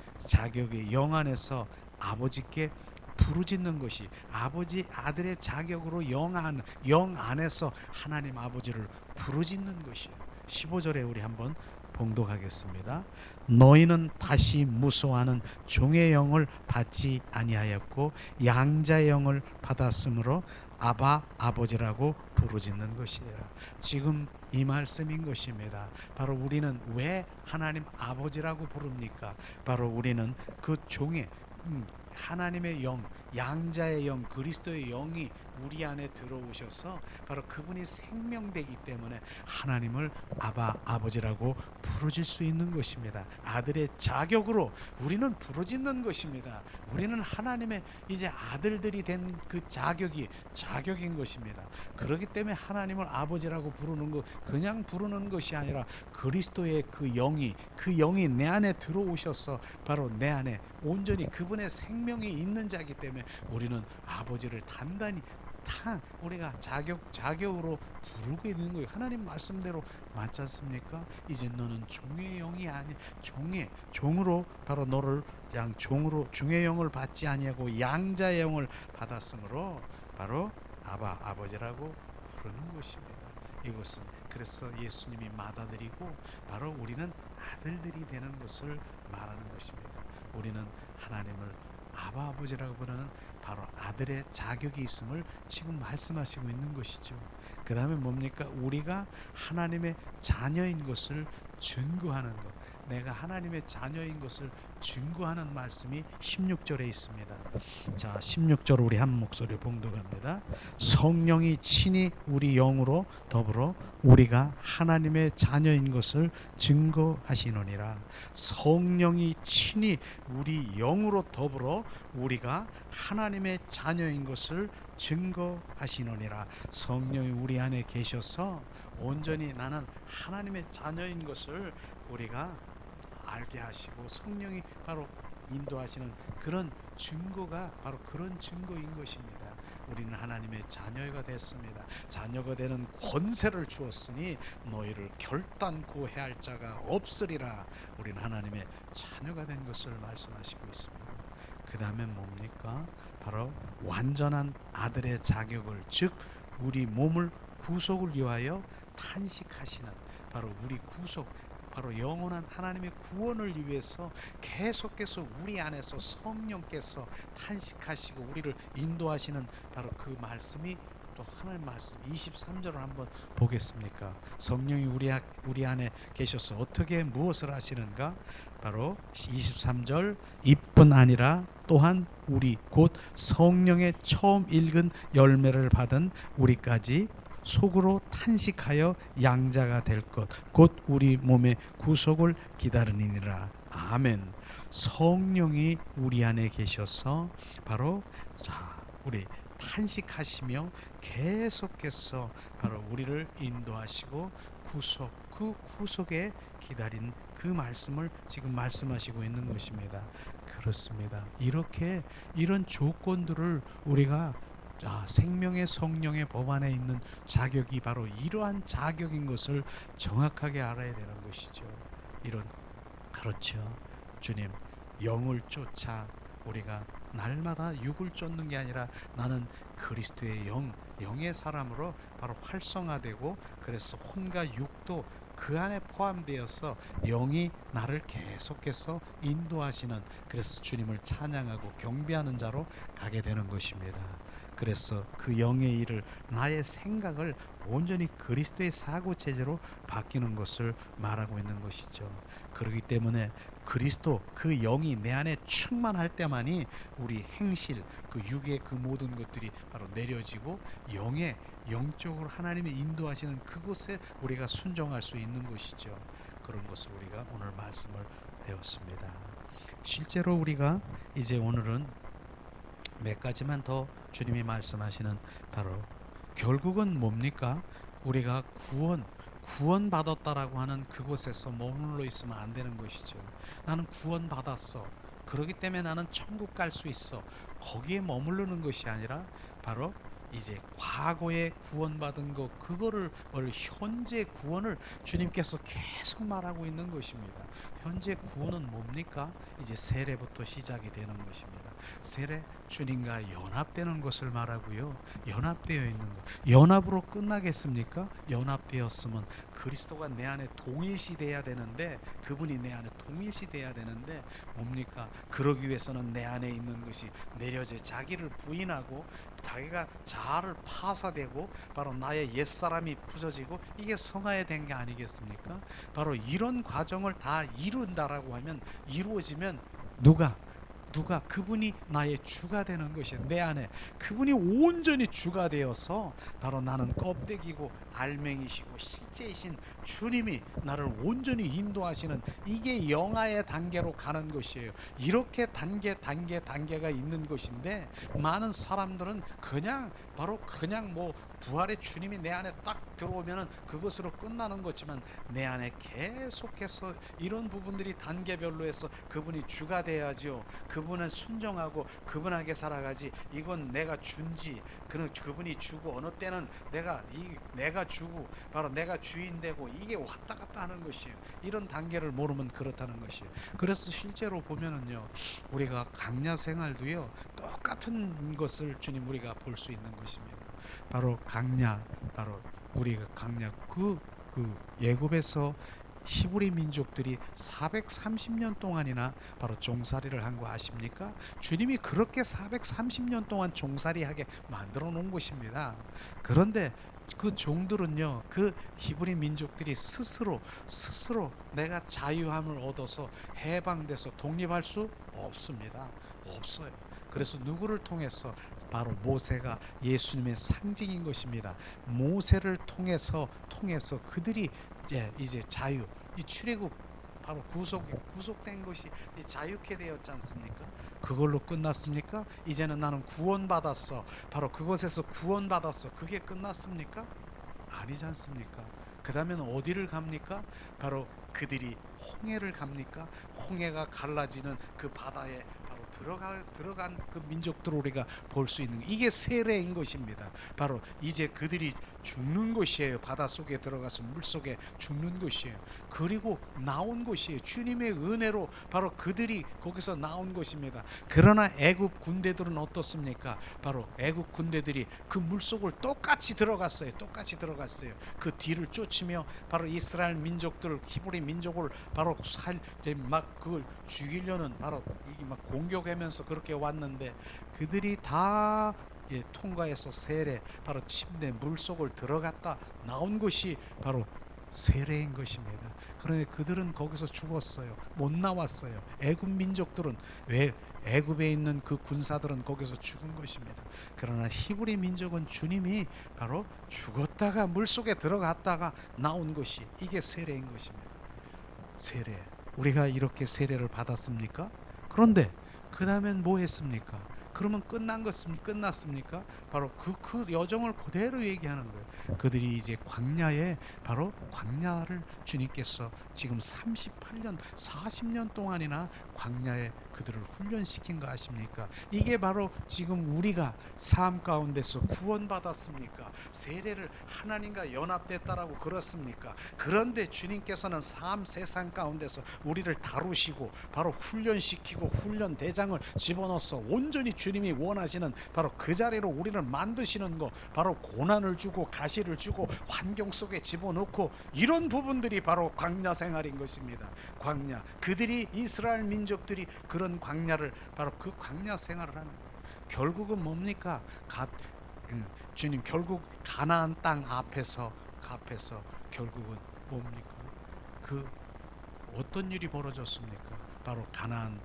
A: 영 안에서 아버지께 부르짖는 것이 아들의 자격으로 영 안에서 하나님 아버지를 부르짖는 것이에요. 15절에 우리 한번 봉독하겠습니다. 너희는 다시 무소하는 종의 영을 받지 아니하였고 양자의 영을 받았으므로 아바 아버지라고 부르짖는 것이라. 지금 이 말씀인 것입니다. 바로 우리는 왜 하나님 아버지라고 부릅니까? 바로 우리는 그 종의 하나님의 영, 양자의 영, 그리스도의 영이 우리 안에 들어오셔서 바로 그분이 생명되기 때문에 하나님을 아바 아버지라고 부르질 수 있는 것입니다. 아들의 자격으로 우리는 부르짖는 것입니다. 우리는 하나님의 이제 아들들이 된 그 자격인 것입니다. 그렇기 때문에 하나님을 아버지라고 부르는 것 그냥 부르는 것이 아니라 그리스도의 그 영이 내 안에 들어오셔서 바로 내 안에 온전히 그분의 생명이 있는 자이기 때문에 우리는 아버지를 단단히 다 우리가 자격으로 부르고 있는 거예요. 하나님 말씀대로 맞지 않습니까? 이제 너는 종의 영이 아니 종으로 바로 너를 종으로 중의 영을 받지 아니하고 양자의 영을 받았으므로 바로 아버지라고 부르는 것입니다. 이것은 그래서 예수님이 맏아들이고 바로 우리는 아들들이 되는 것을 말하는 것입니다. 우리는 하나님을 아버지라고 부르는 바로 아들의 자격이 있음을 지금 말씀하시고 있는 것이죠. 그 다음에 뭡니까? 우리가 하나님의 자녀인 것을 증거하는 것. 내가 하나님의 자녀인 것을 증거하는 말씀이 16절에 있습니다. 자, 16절 우리 한 목소리 봉독합니다. 성령이 친히 우리 영으로 더불어 우리가 하나님의 자녀인 것을 증거하시느니라. 성령이 친히 우리 영으로 더불어 우리가 하나님의 자녀인 것을 증거하시느니라. 성령이 우리 안에 계셔서 온전히 나는 하나님의 자녀인 것을 우리가 알게 하시고 성령이 바로 인도하시는 그런 증거가 바로 그런 증거인 것입니다. 우리는 하나님의 자녀가 됐습니다. 자녀가 되는 권세를 주었으니 너희를 결단코 해할 자가 없으리라. 우리는 하나님의 자녀가 된 것을 말씀하시고 있습니다. 그 다음에 뭡니까? 바로 완전한 아들의 자격을, 즉 우리 몸을 구속을 위하여 탄식하시는 바로 우리 구속, 바로 영원한 하나님의 구원을 위해서 계속해서 우리 안에서 성령께서 탄식하시고 우리를 인도하시는 바로 그 말씀이 또 하나님 말씀 23절을 한번 보겠습니까? 성령이 우리 안에 계셔서 어떻게 무엇을 하시는가? 바로 23절 이뿐 아니라 또한 우리 곧 성령의 처음 읽은 열매를 받은 우리까지 속으로 탄식하여 양자가 될 것 곧 우리 몸의 구속을 기다리니라. 아멘. 성령이 우리 안에 계셔서 바로 우리 탄식하시며 계속해서 바로 우리를 인도하시고 그 구속에 기다린 그 말씀을 지금 말씀하시고 있는 것입니다. 그렇습니다. 이런 조건들을 우리가 생명의 성령의 법 안에 있는 자격이 바로 이러한 자격인 것을 정확하게 알아야 되는 것이죠. 그렇죠. 주님, 영을 쫓아 우리가 날마다 육을 쫓는 게 아니라 나는 그리스도의 영의 사람으로 바로 활성화되고 그래서 혼과 육도 그 안에 포함되어서 영이 나를 계속해서 인도하시는, 그래서 주님을 찬양하고 경배하는 자로 가게 되는 것입니다. 그래서 그 영의 일을, 나의 생각을 온전히 그리스도의 사고체제로 바뀌는 것을 말하고 있는 것이죠. 그렇기 때문에 그리스도 그 영이 내 안에 충만할 때만이 우리 행실, 그 육의 그 모든 것들이 바로 내려지고 영적으로 하나님이 인도하시는 그곳에 우리가 순종할 수 있는 것이죠. 그런 것을 우리가 오늘 말씀을 배웠습니다. 실제로 우리가 이제 오늘은 몇 가지만 더 주님이 말씀하시는 바로 결국은 뭡니까? 우리가 구원받았다라고 하는 그곳에서 머물러 있으면 안 되는 것이죠. 나는 구원받았어. 그렇기 때문에 나는 천국 갈 수 있어. 거기에 머무르는 것이 아니라 바로 이제 과거에 구원받은 것, 그거를 현재 구원을 주님께서 계속 말하고 있는 것입니다. 현재 구원은 뭡니까? 이제 세례부터 시작이 되는 것입니다. 세례, 주님과 연합되는 것을 말하고요. 연합되어 있는 것. 연합으로 끝나겠습니까? 연합되었으면 그리스도가 내 안에 동일시 돼야 되는데, 그분이 내 안에 동일시 돼야 되는데 뭡니까? 그러기 위해서는 내 안에 있는 것이 내려져 자기를 부인하고 자기가 자아를 파사되고 바로 나의 옛사람이 부서지고 이게 성화된 게 아니겠습니까? 바로 이런 과정을 다 이룬다라고 하면, 이루어지면 누가 그분이 나의 주가 되는 것이, 내 안에 그분이 온전히 주가 되어서 바로 나는 껍데기고 알맹이시고 실제이신 주님이 나를 온전히 인도하시는, 이게 영화의 단계로 가는 것이에요. 이렇게 단계가 있는 것인데 많은 사람들은 그냥 부활의 주님이 내 안에 딱 들어오면은 그것으로 끝나는 거지만 내 안에 계속해서 이런 부분들이 단계별로 해서 그분이 주가 돼야지요. 그분은 순종하고 그분에게 살아가지. 이건 내가 준지, 그분이 주고 어느 때는 내가 주고 바로 내가 주인 되고 이게 왔다 갔다 하는 것이에요. 이런 단계를 모르면 그렇다는 것이에요. 그래서 실제로 보면은요, 우리가 강야 생활도요 똑같은 것을 주님 우리가 볼 수 있는 것입니다. 바로 강야, 바로 우리가 강야 그 예굽에서 히브리 민족들이 430년 동안이나 바로 종살이를 한 거 아십니까? 주님이 그렇게 430년 동안 종살이하게 만들어 놓은 것입니다. 그런데 그 종들은요, 그 히브리 민족들이 스스로 내가 자유함을 얻어서 해방돼서 독립할 수 없습니다. 없어요. 그래서 누구를 통해서? 바로 모세가 예수님의 상징인 것입니다. 모세를 통해서 그들이 이제 자유, 이 출애굽, 바로 구속된 것이 자유케 되었지 않습니까? 그걸로 끝났습니까? 이제는 나는 구원받았어, 바로 그것에서 구원받았어, 그게 끝났습니까? 아니지 않습니까? 그 다음엔 어디를 갑니까? 바로 그들이 홍해를 갑니까? 홍해가 갈라지는 그 바다에 바로 들어간 그 민족들을 우리가 볼 수 있는, 이게 세례인 것입니다. 바로 이제 그들이 죽는 것이에요. 바닷속에 들어가서 물속에 죽는 것이에요. 그리고 나온 것이에요. 주님의 은혜로 바로 그들이 거기서 나온 것입니다. 그러나 애굽 군대들은 어떻습니까? 바로 애굽 군대들이 그 물속을 똑같이 들어갔어요. 그 뒤를 쫓으며 바로 이스라엘 민족들, 히브리 민족을 바로 막 그걸 죽이려는, 바로 이게 막 공격하면서 그렇게 왔는데 그들이 다 통과해서 세례, 바로 침대 물속을 들어갔다 나온 것이 바로 세례인 것입니다. 그런데 그들은 거기서 죽었어요. 못 나왔어요. 애굽 민족들은, 왜 애굽에 있는 그 군사들은 거기서 죽은 것입니다. 그러나 히브리 민족은 주님이 바로 죽었다가 물속에 들어갔다가 나온 것이, 이게 세례인 것입니다. 세례. 우리가 이렇게 세례를 받았습니까? 그런데 그 다음엔 뭐 했습니까? 그러면 끝났습니까? 바로 그 여정을 그대로 얘기하는 거예요. 그들이 이제 광야에, 바로 광야를 주님께서 지금 38년 40년 동안이나 광야에 그들을 훈련시킨 거 아십니까? 이게 바로 지금 우리가 삶 가운데서 구원받았습니까? 세례를 하나님과 연합됐다라고 그렇습니까? 그런데 주님께서는 세상 가운데서 우리를 다루시고 바로 훈련시키고 훈련 대장을 집어넣어서 온전히 주님이 원하시는 바로 그 자리로 우리를 만드시는 거, 바로 고난을 주고 가시를 주고 환경 속에 집어넣고, 이런 부분들이 바로 광야 생활인 것입니다. 광야, 그들이 이스라엘 민족들이 그런 광야를, 바로 그 광야 생활을 하는 거예요. 결국은 뭡니까? 주님 결국 가나안 땅 앞에서 결국은 뭡니까? 그 어떤 일이 벌어졌습니까? 바로 가나안,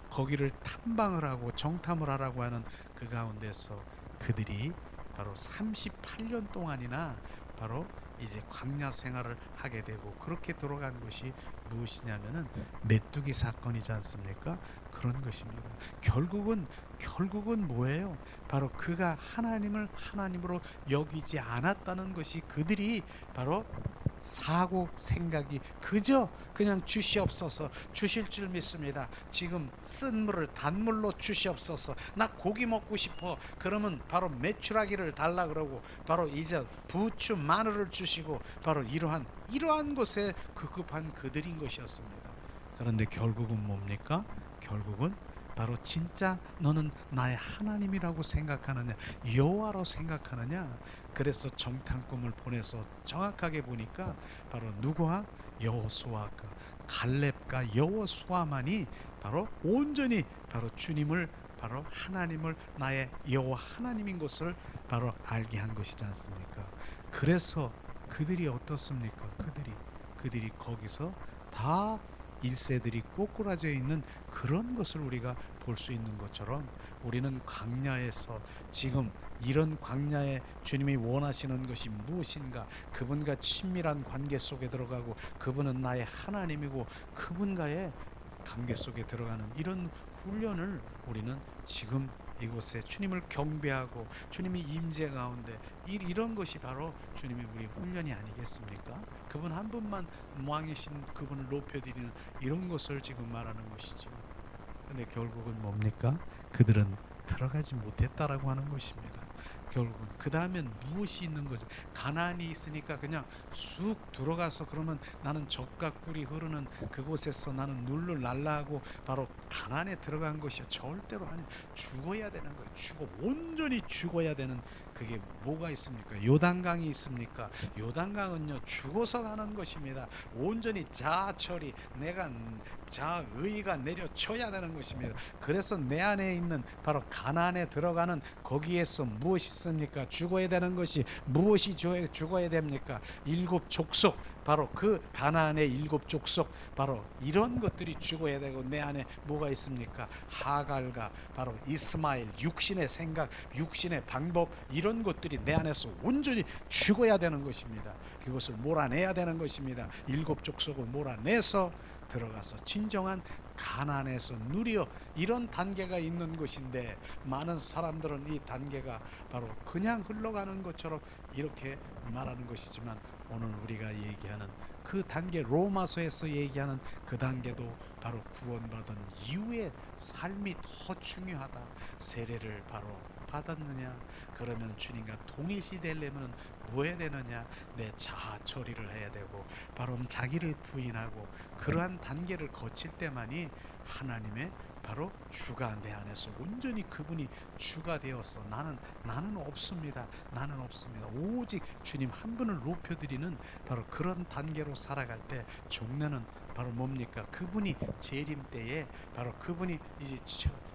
A: 거기를 탐방을 하고 정탐을 하라고 하는 그 가운데서 그들이 바로 38년 동안이나 바로 이제 광야 생활을 하게 되고, 그렇게 돌아간 것이 무엇이냐면은 메뚜기 사건이지 않습니까? 그런 것입니다. 결국은 뭐예요? 바로 그가 하나님을 하나님으로 여기지 않았다는 것이, 그들이 바로 사고 생각이 그냥 주시옵소서, 주실 줄 믿습니다. 지금 쓴 물을 단물로 주시옵소서. 나 고기 먹고 싶어. 그러면 바로 메추라기를 달라 그러고, 바로 이제 부추 마늘을 주시고, 바로 이러한 것에 급급한 그들인 것이었습니다. 그런데 결국은 뭡니까? 결국은 바로 진짜 너는 나의 하나님이라고 생각하느냐, 여호와로 생각하느냐. 그래서 정탐꾼을 보내서 정확하게 보니까 바로 누구와? 여호수아가, 갈렙과 여호수아만이 바로 온전히 바로 주님을, 바로 하나님을 나의 여호와 하나님인 것을 바로 알게 한 것이지 않습니까? 그래서 그들이 어떻습니까? 그들이 거기서 다 1세들이 꼬꾸라져 있는 그런 것을 우리가 볼 수 있는 것처럼, 우리는 광야에서 지금 이런 광야에 주님이 원하시는 것이 무엇인가, 그분과 친밀한 관계 속에 들어가고, 그분은 나의 하나님이고 그분과의 관계 속에 들어가는 이런 훈련을 우리는 지금 이곳에 주님을 경배하고 주님이 임재 가운데 이런 것이 바로 주님의 우리 훈련이 아니겠습니까? 그분 한 분만 왕이신 그분을 높여드리는 이런 것을 지금 말하는 것이죠. 근데 결국은 뭡니까? 그들은 들어가지 못했다라고 하는 것입니다. 결국은 그 다음엔 무엇이 있는 거죠? 가나안이 있으니까 그냥 쑥 들어가서 그러면 나는 젖과 꿀이 흐르는 그곳에서 나는 눌러 날라하고 바로 가나안에 들어간 것이요. 절대로 아니, 죽어야 되는 거예요. 온전히 죽어야 되는. 그게 뭐가 있습니까? 요단강이 있습니까? 요단강은요 죽어서 가는 것입니다. 온전히 자아처리, 내가 자의가 내려쳐야 되는 것입니다. 그래서 내 안에 있는 바로 가나안에 들어가는 거기에서 무엇이 있습니까? 죽어야 되는 것이 무엇이 죽어야 됩니까? 일곱 족속, 바로 그 가나안의 일곱 족속, 바로 이런 것들이 죽어야 되고, 내 안에 뭐가 있습니까? 하갈과 바로 이스마엘, 육신의 생각, 육신의 방법, 이런 것들이 내 안에서 온전히 죽어야 되는 것입니다. 그것을 몰아내야 되는 것입니다. 일곱 족속을 몰아내서 들어가서 진정한 가난에서 누려, 이런 단계가 있는 것인데, 많은 사람들은 이 단계가 바로 그냥 흘러가는 것처럼 이렇게 말하는 것이지만, 오늘 우리가 얘기하는 그 단계, 로마서에서 얘기하는 그 단계도 바로 구원받은 이후의 삶이 더 중요하다. 세례를 바로 받았느냐? 그러면 주님과 동일시 되려면 뭐 해야 되느냐? 내 자아 처리를 해야 되고, 바로 자기를 부인하고, 그러한 단계를 거칠 때만이 하나님의 바로 주가 내 안에서 온전히 그분이 주가 되어서 나는 없습니다. 나는 없습니다. 오직 주님 한 분을 높여드리는 바로 그런 단계로 살아갈 때, 종려는 바로 뭡니까? 그분이 재림 때에, 바로 그분이 이제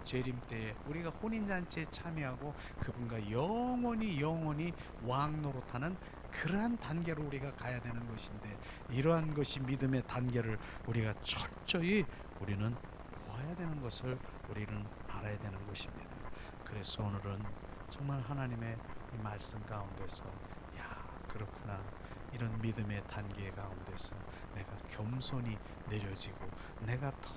A: 재림 때에 우리가 혼인잔치에 참여하고 그분과 영원히 왕 노릇하는 그러한 단계로 우리가 가야 되는 것인데, 이러한 것이 믿음의 단계를 우리가 철저히 우리는 보아야 되는 것을 우리는 알아야 되는 것입니다. 그래서 오늘은 정말 하나님의 이 말씀 가운데서, 야, 그렇구나, 이런 믿음의 단계 가운데서 내가 겸손히 내려지고, 내가 더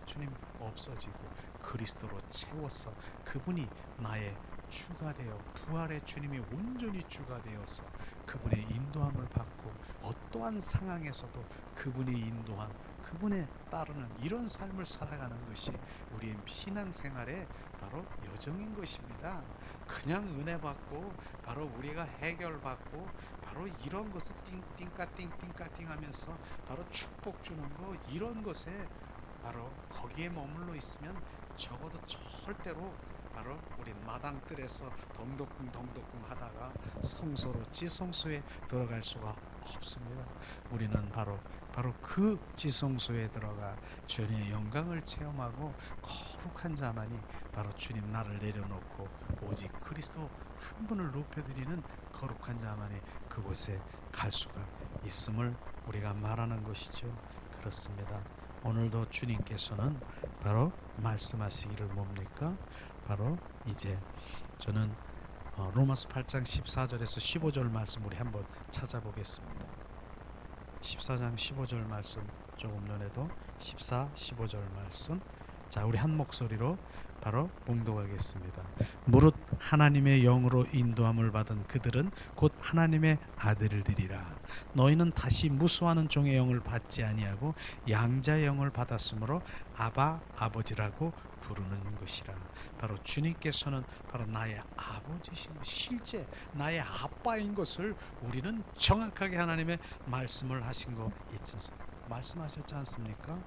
A: 주님 없어지고 그리스도로 채워서 그분이 나의 주가 되어, 부활의 주님이 온전히 주가 되어서 그분의 인도함을 받고, 어떠한 상황에서도 그분의 인도함, 그분에 따르는 이런 삶을 살아가는 것이 우리의 신앙생활의 바로 여정인 것입니다. 그냥 은혜 받고 바로 우리가 해결받고 바로 이런 것을 띵띵까띵 하면서 바로 축복 주는 거, 이런 것에 바로 거기에 머물러 있으면 적어도 절대로 바로 우리 마당뜰에서 덩덕궁 하다가 성소로 지성소에 들어갈 수가 없습니다. 우리는 바로 그 지성소에 들어가 주님의 영광을 체험하고, 거룩한 자만이 바로 주님 나를 내려놓고 오직 그리스도 한 분을 높여드리는 거룩한 자만이 그곳에 갈 수가 있음을 우리가 말하는 것이죠. 그렇습니다. 오늘도 주님께서는 바로 말씀하시기를 뭡니까? 바로 이제 저는 로마서 8장 14절에서 15절 말씀 우리 한번 찾아보겠습니다. 14장 15절 말씀 조금 전에도 14, 15절 말씀, 자, 우리 한 목소리로 바로 봉독하겠습니다. 무릇 하나님의 영으로 인도함을 받은 그들은 곧 하나님의 아들들이라. 너희는 다시 무수하는 종의 영을 받지 아니하고 양자의 영을 받았으므로 아바, 아버지라고 부르는 것이라. 바로 주님께서는 바로 나의 아버지신, 실제 나의 아빠인 것을 우리는 정확하게 하나님의 말씀을 하신 거 말씀하셨지 않습니까?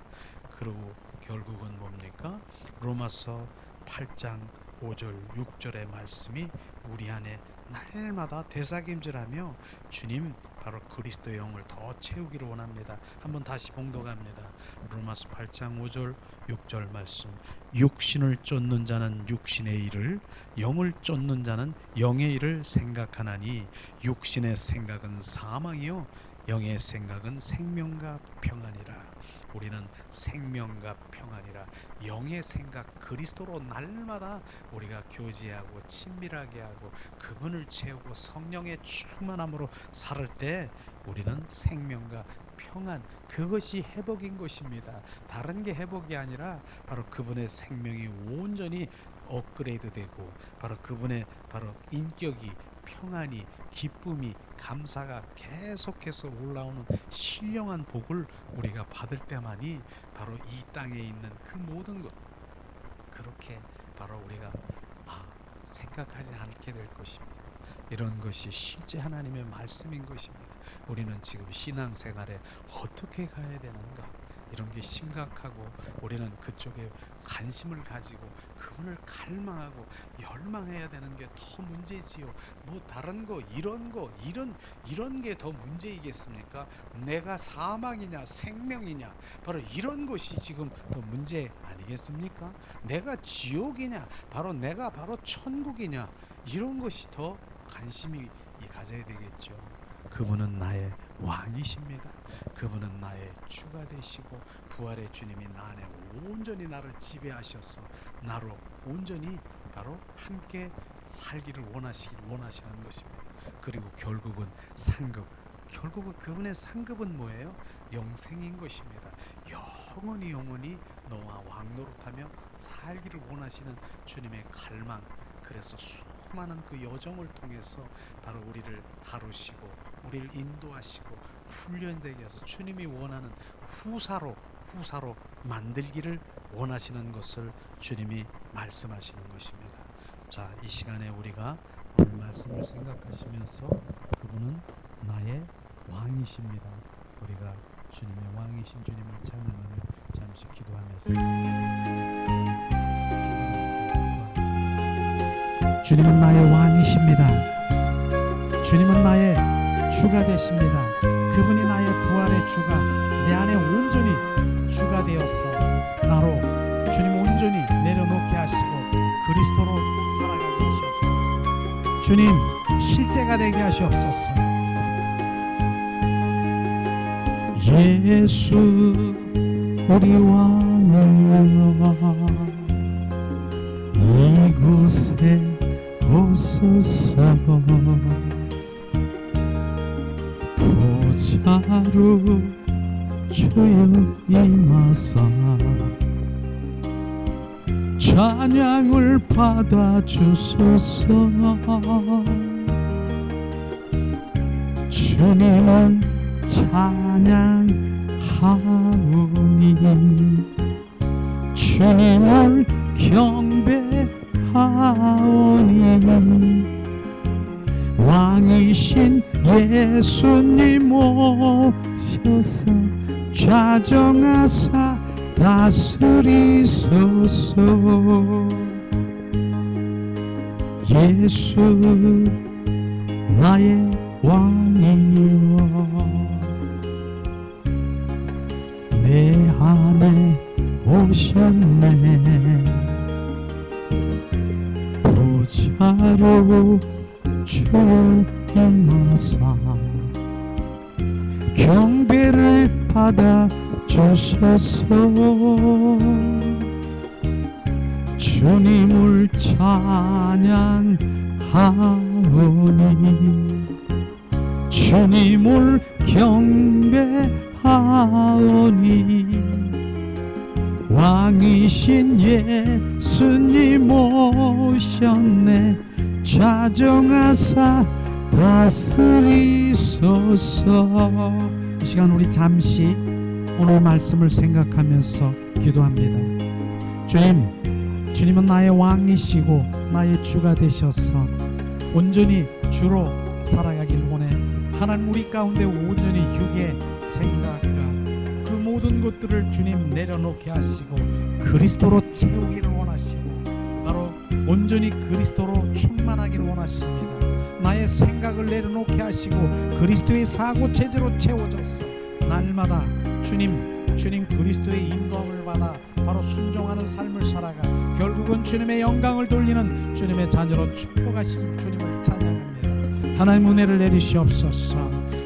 A: 그리고 결국은 뭡니까? 로마서 8장 5절 6절의 말씀이 우리 안에 날마다 되새김질하며 주님 바로 그리스도의 영을 더 채우기를 원합니다. 한번 다시 봉독합니다. 로마서 8장 5절 6절 말씀, 육신을 쫓는 자는 육신의 일을, 영을 쫓는 자는 영의 일을 생각하나니 육신의 생각은 사망이요 영의 생각은 생명과 평안이라. 우리는 생명과 평안이라 영의 생각, 그리스도로 날마다 우리가 교제하고 친밀하게 하고 그분을 채우고 성령의 충만함으로 살 때 우리는 생명과 평안, 그것이 회복인 것입니다. 다른 게 회복이 아니라 바로 그분의 생명이 온전히 업그레이드 되고 바로 그분의 바로 인격이 평안이 기쁨이 감사가 계속해서 올라오는 신령한 복을 우리가 받을 때만이 바로 이 땅에 있는 그 모든 것 그렇게 바로 우리가 생각하지 않게 될 것입니다. 이런 것이 실제 하나님의 말씀인 것입니다. 우리는 지금 신앙생활에 어떻게 가야 되는가 이런 게 심각하고 우리는 그쪽에 관심을 가지고 그분을 갈망하고 열망해야 되는 게 더 문제지요. 뭐 다른 거 이런 게 더 문제이겠습니까? 내가 사망이냐 생명이냐 바로 이런 것이 지금 더 문제 아니겠습니까? 내가 지옥이냐 내가 바로 천국이냐 이런 것이 더 관심이 가져야 되겠죠. 그분은 나의 왕이십니다. 그분은 나의 주가 되시고 부활의 주님이 나 안에 온전히 나를 지배하셔서 나로 온전히 바로 함께 살기를 원하시는 것입니다. 그리고 결국은 상급, 결국은 그분의 상급은 뭐예요? 영생인 것입니다. 영원히 너와 왕노릇하며 살기를 원하시는 주님의 갈망. 그래서 수많은 그 여정을 통해서 바로 우리를 다루시고 우리를 인도하시고 훈련되게 해서 주님이 원하는 후사로 만들기를 원하시는 것을 주님이 말씀하시는 것입니다. 자, 이 시간에 우리가 오늘 말씀을 생각하시면서 그분은 나의 왕이십니다. 우리가 주님의 왕이신 주님을 찬양하며 잠시 기도하면서 주님은 나의 왕이십니다. 주님은 나의 주가 되십니다. 그분이 나의 부활의 주가 내 안에 온전히 주가 되어서 나로 주님 온전히 내려놓게 하시고 그리스도로 살아가게 하시옵소서. 주님 실제가 되게 하시옵소서.
B: 예수 우리 왕이여 이곳에 오소서. 보좌로 주여 임하사 찬양을 받아주소서. 주님을 찬양하오니 주님을 경배하오니 왕이신 예수님 오셔서 좌정하사 다스리소서. 예수 나의 왕이여 내 안에 오셨네. 보좌로 주여 임하사 경배를 받아 주소서. 주님을 찬양하오니 주님을 경배하오니 왕이신 예수님 오셨네. 좌정하사 다스리소서.
A: 이 시간 우리 잠시 오늘 말씀을 생각하면서 기도합니다. 주님은 나의 왕이시고 나의 주가 되셔서 온전히 주로 살아가길 원해. 하나님 우리 가운데 온전히 육의 생각과 그 모든 것들을 주님 내려놓게 하시고 그리스도로 채우기를 원하시고 바로 온전히 그리스도로 충만하기를 원하십니다. 나의 생각을 내려놓게 하시고 그리스도의 사고체제로 채워져서 날마다 주님 그리스도의 인도함을 받아 바로 순종하는 삶을 살아가 결국은 주님의 영광을 돌리는 주님의 자녀로 축복하신 주님을 찬양합니다. 하나님 은혜를 내리시옵소서.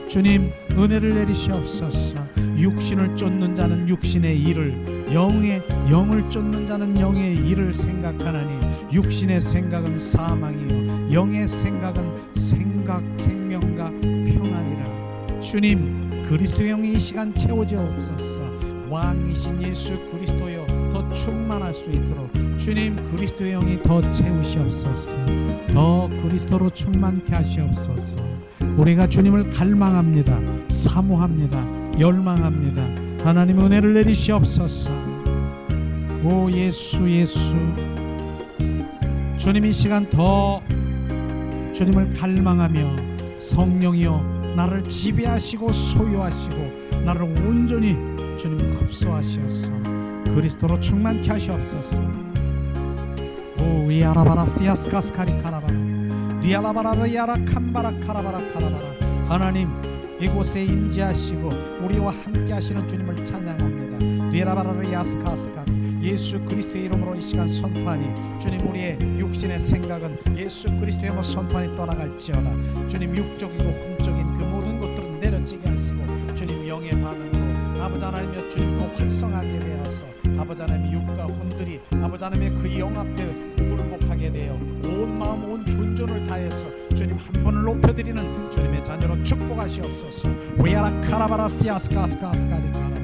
A: 주님 은혜를 내리시옵소서. 육신을 쫓는 자는 육신의 일을 영을 쫓는 자는 영의 일을 생각하나니 육신의 생각은 사망이요 영의 생각은 생명과 평안이라. 주님 그리스도의 영이 이 시간 채워지옵소서. 왕이신 예수 그리스도여 더
B: 충만할 수 있도록 주님 그리스도의 영이 더 채우시옵소서. 더 그리스도로 충만케 하시옵소서. 우리가 주님을 갈망합니다. 사모합니다. 열망합니다. 하나님 은혜를 내리시옵소서. 오 예수 예수, 주님 이 시간 더 주님을 갈망하며 성령이여 나를 지배하시고 소유하시고 나를 온전히 주님 흡수하시옵소서. 그리스도로 충만케 하시옵소서. 오 이아라바라 시아스카스카리 카라바라 리아라바라 야라 칸바라 카라바라 카라바라. 하나님 이곳에 임재하시고 우리와 함께 하시는 주님을 찬양합니다. 리아라바라 야스카스카리 예수 그리스도의 이름으로 이 시간 선포하니 주님 우리의 육신의 생각은 예수 그리스도의 이름으로 선포하니 떠나갈지어다. 주님 육적이고 혼적인 그 모든 것들은 내려지게 하시고 주님 영의 반응으로 아버지 하나님의 주님 더 활성하게 되어서 아버지 하나님의 육과 혼들이 아버지 하나님의 그 영 앞에 굴복하게 되어 온 마음 온 존존을 다해서 주님 한 분을 높여드리는 주님의 자녀로 축복하시옵소서. 위아라 카라바라 시아스카스카스카리 카라바라.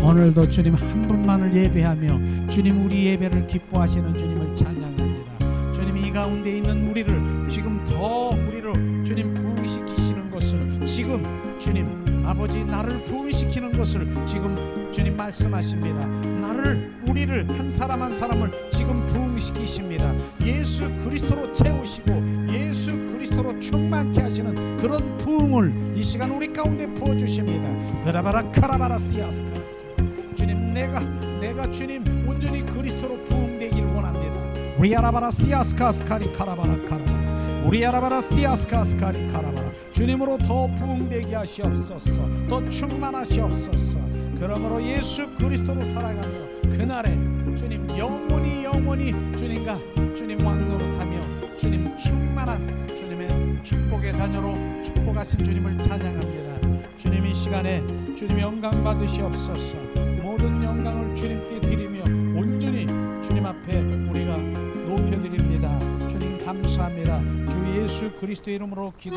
B: 오늘도 주님 한 분만을 예배하며 주님 우리 예배를 기뻐하시는 주님을 찬양합니다. 주님 이 가운데 있는 우리를 지금 더 우리를 주님 부흥시키시는 것을 지금 주님 아버지 나를 부흥시키는 것을 지금 주님 말씀하십니다. 나를 우리를 한 사람 한 사람을 지금 부흥시키십니다. 예수 그리스도로 채우시고 예수 그리스도로 충만케 하시는 그런 부흥을 이 시간 우리 가운데 부어주십니다. 그라바라 카라바라 시아스카스. 주님 내가 주님 온전히 그리스도로 부흥되길 원합니다. 우리아라바라 시아스카스카리 카라바라 카라바라 우리아라바라 시아스카스카리 카라바라. 주님으로 더 부흥되게 하시옵소서. 더 충만하시옵소서. 그러므로 예수 그리스도로 살아가며 그날에 주님 영원히 주님과 주님 왕노릇하며 주님 충만한 주님의 축복의 자녀로 축복하신 주님을 찬양합니다. 주님 이 시간에 주님 영광 받으시옵소서. 모든 영광을 주님께 드리며 온전히 주님 앞에 우리가 높여드립니다. 주님 감사합니다. 주 예수 그리스도의 이름으로 기도